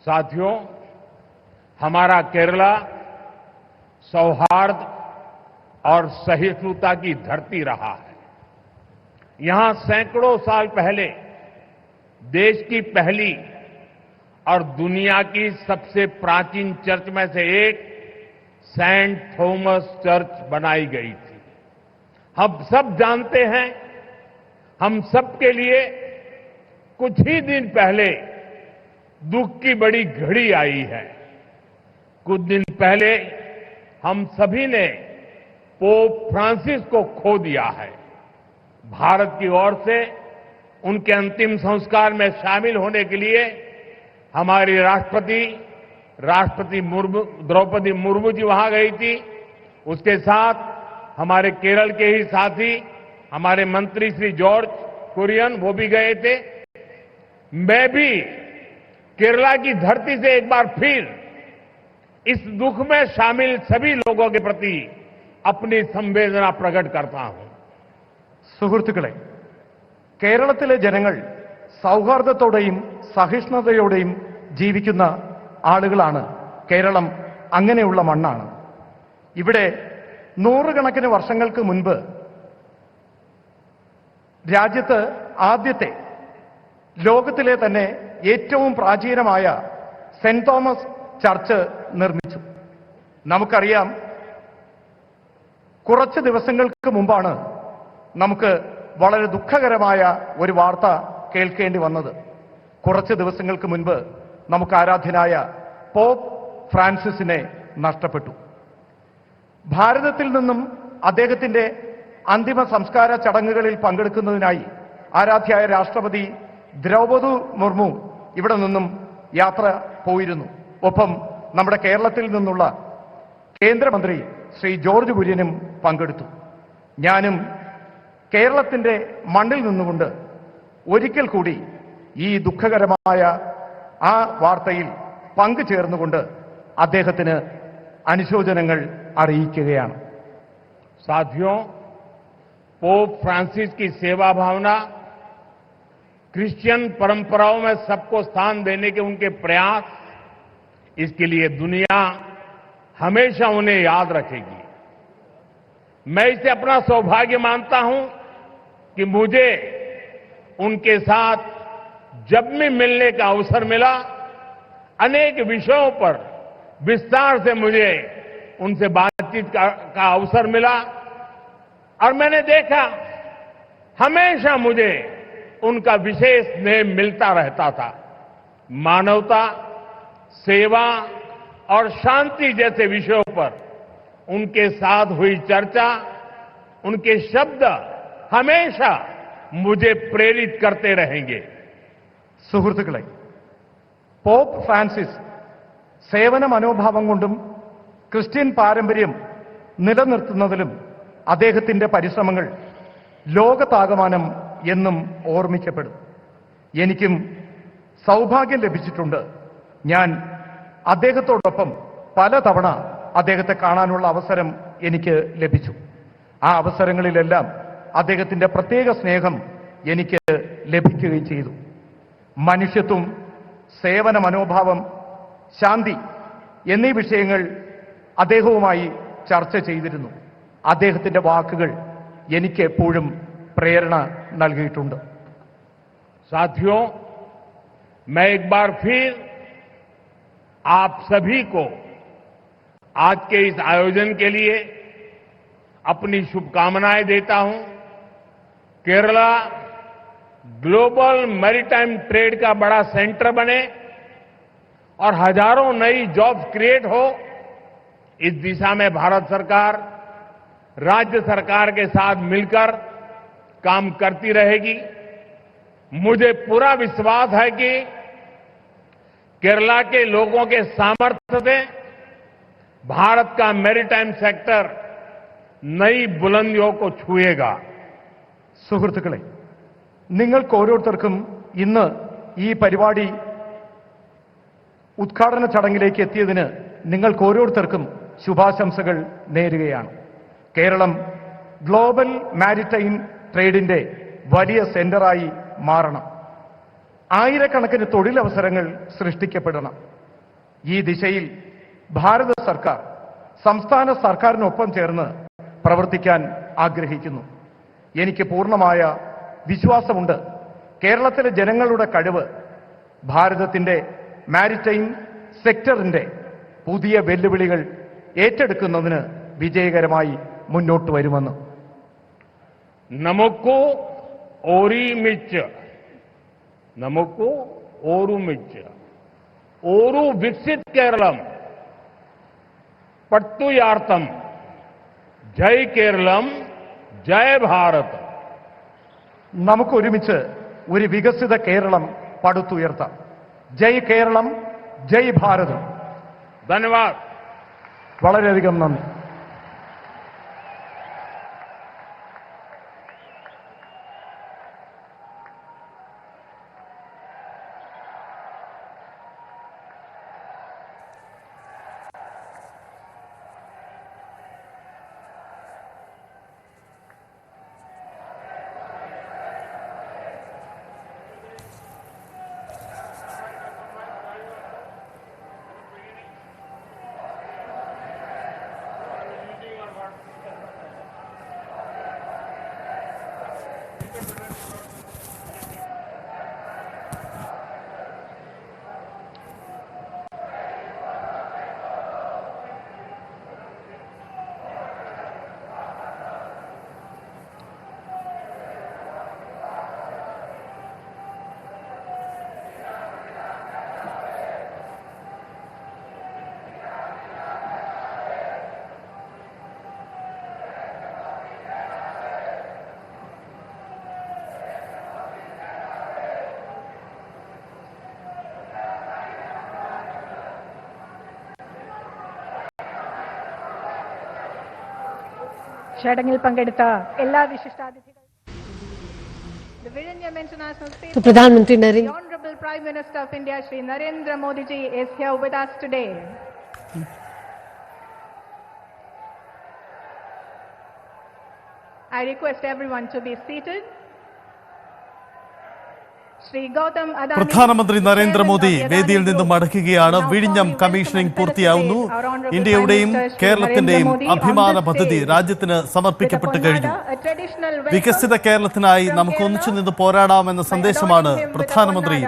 साथियों, हमारा केरला सौहार्द और सहिष्णुता की धरती रहा है। यहां सैकड़ों साल पहले देश की पहली और दुनिया की सबसे प्राचीन चर्च में से एक सेंट थॉमस चर्च बनाई गई थी। हम सब जानते हैं, हम सबके लिए कुछ ही दिन पहले दुख की बड़ी घड़ी आई है। कुछ दिन पहले हम सभी ने पोप फ्रांसिस को खो दिया है। भारत की ओर से उनके अंतिम संस्कार में शामिल होने के लिए हमारी राष्ट्रपति द्रौपदी मुर्मू जी वहां गई थी। उसके साथ हमारे केरल के ही साथी हमारे मंत्री श्री जॉर्ज कुरियन वो भी गए थे। मैं भी केरला की धरती से एक बार फिर इस दुख में शामिल सभी लोगों के प्रति अपनी संवेदना प्रकट करता हूं। സുഹൃത്തുക്കളെ, കേരളത്തിലെ ജനങ്ങൾ സൗഹാർദ്ദത്തോടെയും സഹിഷ്ണുതയോടെയും ജീവിക്കുന്ന ആളുകളാണ്. കേരളം അങ്ങനെയുള്ള മണ്ണാണ്. ഇവിടെ നൂറുകണക്കിന് വർഷങ്ങൾക്ക് മുൻപ് രാജ്യത്ത് ആദ്യത്തെ ലോകത്തിലെ തന്നെ ഏറ്റവും പ്രാചീനമായ സെന്റ് തോമസ് ചർച്ച് നിർമ്മിച്ചു. നമുക്കറിയാം, കുറച്ച് ദിവസങ്ങൾക്ക് മുമ്പാണ് നമുക്ക് വളരെ ദുഃഖകരമായ ഒരു വാർത്ത കേൾക്കേണ്ടി വന്നത്. കുറച്ച് ദിവസങ്ങൾക്ക് മുൻപ് നമുക്ക് ആരാധ്യനായ പോപ്പ് ഫ്രാൻസിസിനെ നഷ്ടപ്പെട്ടു. ഭാരതത്തിൽ നിന്നും അദ്ദേഹത്തിന്റെ അന്തിമ സംസ്കാര ചടങ്ങുകളിൽ പങ്കെടുക്കുന്നതിനായി ആരാധ്യായ രാഷ്ട്രപതി ദ്രൗപദി മുർമു ഇവിടെ നിന്നും യാത്ര പോയിരുന്നു. ഒപ്പം നമ്മുടെ കേരളത്തിൽ നിന്നുള്ള കേന്ദ്രമന്ത്രി ശ്രീ ജോർജ് കുര്യനും പങ്കെടുത്തു. ഞാനും കേരളത്തിന്റെ മണ്ണിൽ നിന്നുകൊണ്ട് ഒരിക്കൽ കൂടി ഈ ദുഃഖകരമായ ആ വാർത്തയിൽ പങ്കുചേർന്നുകൊണ്ട് അദ്ദേഹത്തിന് അനുശോചനങ്ങൾ അറിയിക്കുകയാണ്. साथियों, पोप फ्रांसिस की सेवा भावना, क्रिश्चियन परंपराओं में सबको स्थान देने के उनके प्रयास, इसके लिए दुनिया हमेशा उन्हें याद रखेगी। मैं इसे अपना सौभाग्य मानता हूं कि मुझे उनके साथ जब भी मिलने का अवसर मिला, अनेक विषयों पर विस्तार से मुझे उनसे बातचीत का अवसर मिला और मैंने देखा हमेशा मुझे उनका विशेष स्नेह मिलता रहता था। मानवता, सेवा और शांति जैसे विषयों पर उनके साथ हुई चर्चा, उनके शब्द हमेशा मुझे प्रेरित करते रहेंगे। സുഹൃത്തുക്കളെ, പോപ്പ് ഫ്രാൻസിസ് സേവന മനോഭാവം കൊണ്ടും ക്രിസ്ത്യൻ പാരമ്പര്യം നിലനിർത്തുന്നതിലും അദ്ദേഹത്തിന്റെ പരിശ്രമങ്ങൾ ലോകത്താകമാനം എന്നും ഓർമ്മിക്കപ്പെടും. എനിക്കും സൗഭാഗ്യം ലഭിച്ചിട്ടുണ്ട്. ഞാൻ അദ്ദേഹത്തോടൊപ്പം പലതവണ അദ്ദേഹത്തെ കാണാനുള്ള അവസരം എനിക്ക് ലഭിച്ചു. ആ അവസരങ്ങളിലെല്ലാം അദ്ദേഹത്തിന്റെ പ്രത്യേക സ്നേഹം എനിക്ക് ലഭിക്കുകയും ചെയ്തു. മനുഷ്യത്വം, സേവന മനോഭാവം, ശാന്തി എന്നീ വിഷയങ്ങൾ അദ്ദേഹവുമായി ചർച്ച ചെയ്തിരുന്നു. അദ്ദേഹത്തിന്റെ വാക്കുകൾ എനിക്ക് എപ്പോഴും പ്രേരണ നൽകിയിട്ടുണ്ട്. साथियों, मैं एक बार फिर आप सभी को आज के इस आयोजन के लिए अपनी शुभकामनाएं देता हूं। केरला ग्लोबल मैरीटाइम ट्रेड का बड़ा सेंटर बने और हजारों नई जॉब्स क्रिएट हो, इस दिशा में भारत सरकार राज्य सरकार के साथ मिलकर काम करती रहेगी। मुझे पूरा विश्वास है कि केरला के लोगों के सामर्थ्य से भारत का मैरीटाइम सेक्टर नई बुलंदियों को छुएगा। സുഹൃത്തുക്കളെ, നിങ്ങൾക്ക് ഓരോരുത്തർക്കും ഇന്ന് ഈ പരിപാടി ഉദ്ഘാടന ചടങ്ങിലേക്ക് എത്തിയതിന് നിങ്ങൾക്ക് ഓരോരുത്തർക്കും ശുഭാശംസകൾ നേരുകയാണ്. കേരളം ഗ്ലോബൽ മാരിടൈം ട്രേഡിന്റെ വലിയ സെന്ററായി മാറണം. ആയിരക്കണക്കിന് തൊഴിലവസരങ്ങൾ സൃഷ്ടിക്കപ്പെടണം. ഈ ദിശയിൽ ഭാരത സർക്കാർ സംസ്ഥാന സർക്കാരിനൊപ്പം ചേർന്ന് പ്രവർത്തിക്കാൻ ആഗ്രഹിക്കുന്നു. എനിക്ക് പൂർണ്ണമായ വിശ്വാസമുണ്ട് കേരളത്തിലെ ജനങ്ങളുടെ കഴിവ് ഭാരതത്തിന്റെ മാരിടൈം സെക്ടറിന്റെ പുതിയ വെല്ലുവിളികൾ ഏറ്റെടുക്കുന്നതിന് വിജയകരമായി മുന്നോട്ട് വരുമെന്ന്. നമുക്ക് ഓരുമിച്ച് ഓരു വികസിത് കേരളം പടുത്തുയർത്താം. ജയ് കേരളം, ജയ് ഭാരത്. നമുക്കൊരുമിച്ച് ഒരു വികസിത കേരളം പടുത്തുയർത്താം. ജയ് കേരളം, ജയ് ഭാരത്. ധന്യവാദ്. വളരെയധികം നന്ദി. ചടങ്ങിൽ പങ്കെടുത്ത എല്ലാ വിശിഷ്ടാതിഥികളും तो प्रधानमंत्री Narendra Honorable Prime Minister of India Shri Narendra Modi ji is here with us today. I request everyone to be seated. പ്രധാനമന്ത്രി നരേന്ദ്രമോദി വേദിയിൽ നിന്നും മടക്കുകയാണ്. വിഴിഞ്ഞം കമ്മീഷനിംഗ് പൂർത്തിയാവുന്നു. ഇന്ത്യയുടെയും കേരളത്തിന്റെയും അഭിമാന പദ്ധതി രാജ്യത്തിന് സമർപ്പിക്കപ്പെട്ടു കഴിഞ്ഞു. വികസിത കേരളത്തിനായി നമുക്ക് ഒന്നിച്ചു നിന്ന് പോരാടാമെന്ന സന്ദേശമാണ് പ്രധാനമന്ത്രി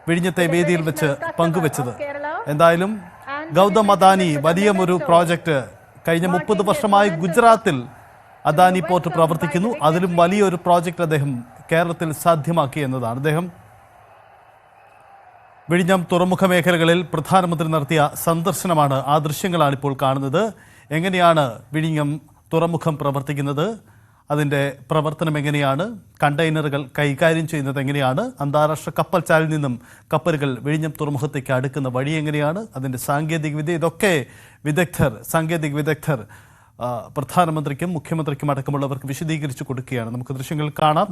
വിഴിഞ്ഞത്തെ വേദിയിൽ വെച്ച് പങ്കുവച്ചത്. എന്തായാലും ഗൗതം അദാനി വലിയൊരു പ്രോജക്റ്റ് കഴിഞ്ഞ 30 വർഷമായി ഗുജറാത്തിൽ അദാനി പോർട്ട് പ്രവർത്തിക്കുന്നു. അതിലും വലിയൊരു പ്രോജക്റ്റ് അദ്ദേഹം കേരളത്തിൽ സാധ്യമാക്കി എന്നതാണ്. അദ്ദേഹം വിഴിഞ്ഞം തുറമുഖ മേഖലകളിൽ പ്രധാനമന്ത്രി നടത്തിയ സന്ദർശനമാണ്. ആ ദൃശ്യങ്ങളാണ് ഇപ്പോൾ കാണുന്നത്. എങ്ങനെയാണ് വിഴിഞ്ഞം തുറമുഖം പ്രവർത്തിക്കുന്നത്, അതിൻ്റെ പ്രവർത്തനം എങ്ങനെയാണ്, കണ്ടെയ്നറുകൾ കൈകാര്യം ചെയ്യുന്നത് എങ്ങനെയാണ്, അന്താരാഷ്ട്ര കപ്പൽ ചാലിൽ നിന്നും കപ്പലുകൾ വിഴിഞ്ഞം തുറമുഖത്തേക്ക് അടുക്കുന്ന വഴി എങ്ങനെയാണ്, അതിൻ്റെ സാങ്കേതികവിദ്യ, ഇതൊക്കെ സാങ്കേതിക വിദഗ്ധർ പ്രധാനമന്ത്രിക്കും മുഖ്യമന്ത്രിക്കും അടക്കമുള്ളവർക്ക് വിശദീകരിച്ചു കൊടുക്കുകയാണ്. നമുക്ക് ദൃശ്യങ്ങൾ കാണാം.